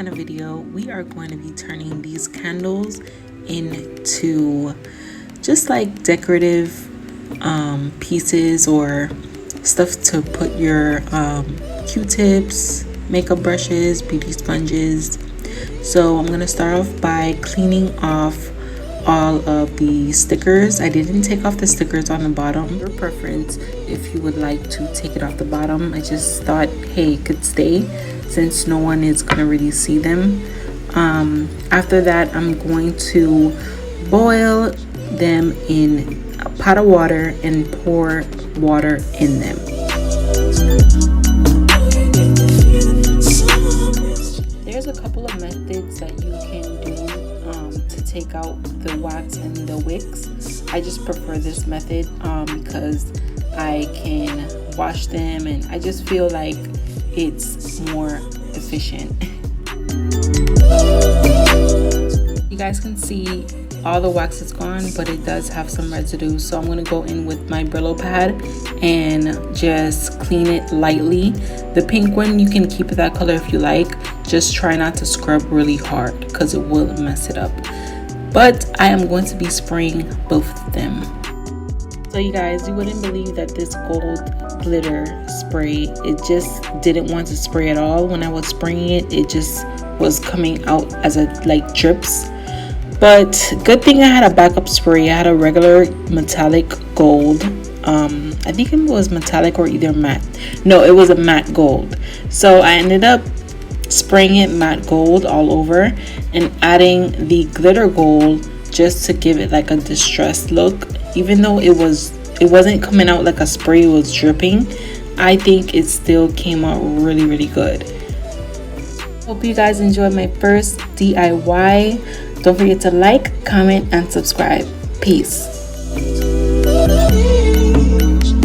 kind of video, we are going to be turning these candles into just like decorative pieces or stuff to put your Q-tips, makeup brushes, beauty sponges. So I'm gonna start off by cleaning off all of the stickers. I didn't take off the stickers on the bottom. Your preference if you would like to take it off the bottom. I just thought, hey, it could stay since no one is gonna really see them. After that, I'm going to boil them in a pot of water and pour water in them. There's a couple of methods that you can do to take out the wax and the wicks. I just prefer this method because I can wash them and I just feel like it's more efficient. You guys can see all the wax is gone, but it does have some residue, so I'm gonna go in with my Brillo pad and just clean it lightly. The pink one, you can keep it that color if you like. Just try not to scrub really hard because it will mess it up. But I am going to be spraying both of them. So you guys, you wouldn't believe that this gold glitter spray, it just didn't want to spray at all. When I was spraying it, it just was coming out as a like drips. But good thing I had a backup spray. I had a regular metallic gold. I think it was metallic or either matte. No, it was a matte gold. So I ended up spraying it matte gold all over and adding the glitter gold just to give it like a distressed look. Even though it wasn't coming out like a spray, it was dripping, I think it still came out really good. Hope you guys enjoyed my first DIY. Don't forget to like, comment, and subscribe. Peace.